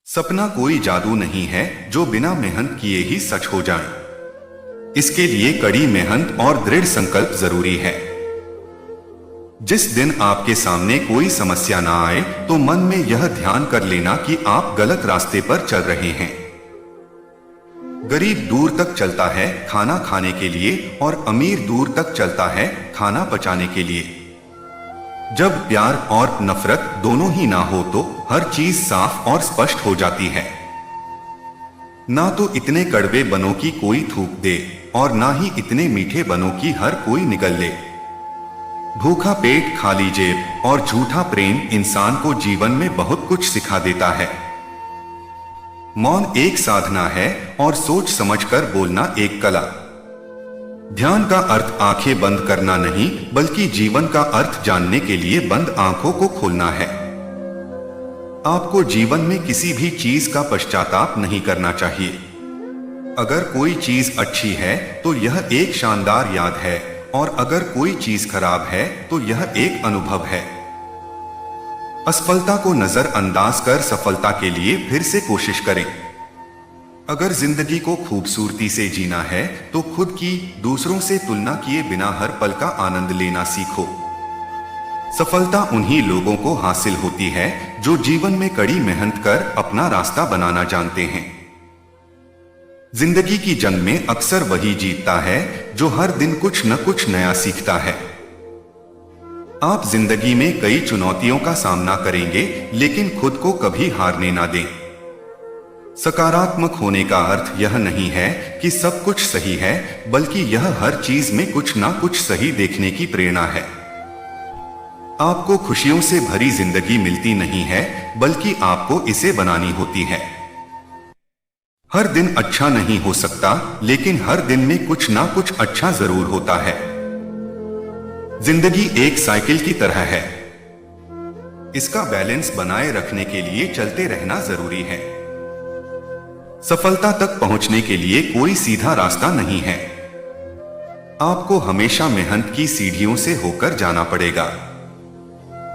सपना कोई जादू नहीं है जो बिना मेहनत किए ही सच हो जाए। इसके लिए कड़ी मेहनत और दृढ़ संकल्प जरूरी है। जिस दिन आपके सामने कोई समस्या ना आए तो मन में यह ध्यान कर लेना कि आप गलत रास्ते पर चल रहे हैं। गरीब दूर तक चलता है खाना खाने के लिए और अमीर दूर तक चलता है खाना पचाने के लिए। जब प्यार और नफरत दोनों ही ना हो तो हर चीज साफ और स्पष्ट हो जाती है। ना तो इतने कड़वे बनों की कोई थूक दे और ना ही इतने मीठे बनों की हर कोई निगल ले। भूखा पेट खाली जेब और झूठा प्रेम इंसान को जीवन में बहुत कुछ सिखा देता है। मौन एक साधना है और सोच समझकर बोलना एक कला। ध्यान का अर्थ आंखें बंद करना नहीं बल्कि जीवन का अर्थ जानने के लिए बंद आंखों को खोलना है। आपको जीवन में किसी भी चीज का पश्चाताप नहीं करना चाहिए। अगर कोई चीज अच्छी है तो यह एक शानदार याद है और अगर कोई चीज खराब है तो यह एक अनुभव है। असफलता को नजरअंदाज कर सफलता के लिए फिर से कोशिश करें। अगर जिंदगी को खूबसूरती से जीना है तो खुद की दूसरों से तुलना किए बिना हर पल का आनंद लेना सीखो। सफलता उन्हीं लोगों को हासिल होती है जो जीवन में कड़ी मेहनत कर अपना रास्ता बनाना जानते हैं। जिंदगी की जंग में अक्सर वही जीतता है जो हर दिन कुछ न कुछ नया सीखता है। आप जिंदगी में कई चुनौतियों का सामना करेंगे लेकिन खुद को कभी हारने ना दें। सकारात्मक होने का अर्थ यह नहीं है कि सब कुछ सही है बल्कि यह हर चीज में कुछ ना कुछ सही देखने की प्रेरणा है। आपको खुशियों से भरी जिंदगी मिलती नहीं है बल्कि आपको इसे बनानी होती है। हर दिन अच्छा नहीं हो सकता लेकिन हर दिन में कुछ ना कुछ अच्छा जरूर होता है। जिंदगी एक साइकिल की तरह है। इसका बैलेंस बनाए रखने के लिए चलते रहना जरूरी है। सफलता तक पहुंचने के लिए कोई सीधा रास्ता नहीं है। आपको हमेशा मेहनत की सीढ़ियों से होकर जाना पड़ेगा।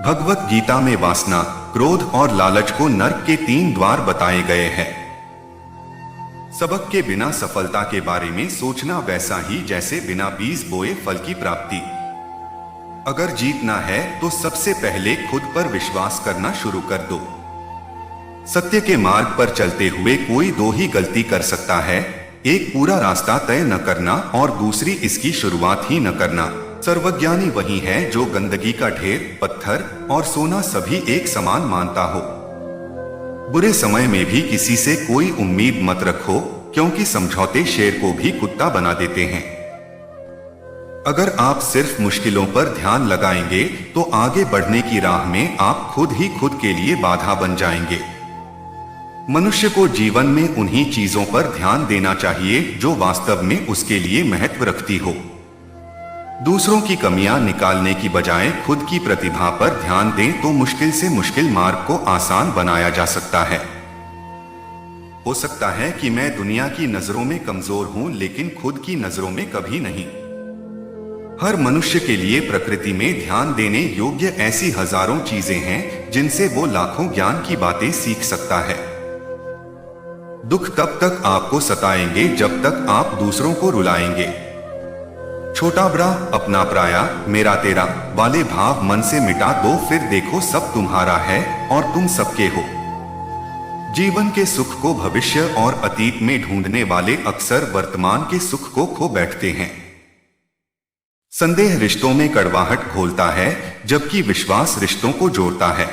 भगवत गीता में वासना, क्रोध और लालच को नर्क के 3 द्वार बताए गए हैं। सबक के बिना सफलता के बारे में सोचना वैसा ही जैसे बिना बीज बोए फल की प्राप्ति। अगर जीतना है तो सबसे पहले खुद पर विश्वास करना शुरू कर दो। सत्य के मार्ग पर चलते हुए कोई 2 ही गलती कर सकता है, एक पूरा रास्ता तय न करना और दूसरी इसकी शुरुआत ही न करना। सर्वज्ञानी वही है जो गंदगी का ढेर, पत्थर और सोना सभी एक समान मानता हो। बुरे समय में भी किसी से कोई उम्मीद मत रखो क्योंकि समझौते शेर को भी कुत्ता बना देते हैं। अगर आप सिर्फ मुश्किलों पर ध्यान लगाएंगे तो आगे बढ़ने की राह में आप खुद ही खुद के लिए बाधा बन जाएंगे। मनुष्य को जीवन में उन्हीं चीजों पर ध्यान देना चाहिए जो वास्तव में उसके लिए महत्व रखती हो। दूसरों की कमियां निकालने की बजाय खुद की प्रतिभा पर ध्यान दें तो मुश्किल से मुश्किल मार्ग को आसान बनाया जा सकता है। हो सकता है कि मैं दुनिया की नजरों में कमजोर हूं लेकिन खुद की नजरों में कभी नहीं। हर मनुष्य के लिए प्रकृति में ध्यान देने योग्य ऐसी हजारों चीजें हैं जिनसे वो लाखों ज्ञान की बातें सीख सकता है। दुख तब तक आपको सताएंगे जब तक आप दूसरों को रुलाएंगे। छोटा बड़ा, अपना पराया, मेरा तेरा वाले भाव मन से मिटा दो, फिर देखो सब तुम्हारा है और तुम सबके हो। जीवन के सुख को भविष्य और अतीत में ढूंढने वाले अक्सर वर्तमान के सुख को खो बैठते हैं। संदेह रिश्तों में कड़वाहट घोलता है जबकि विश्वास रिश्तों को जोड़ता है।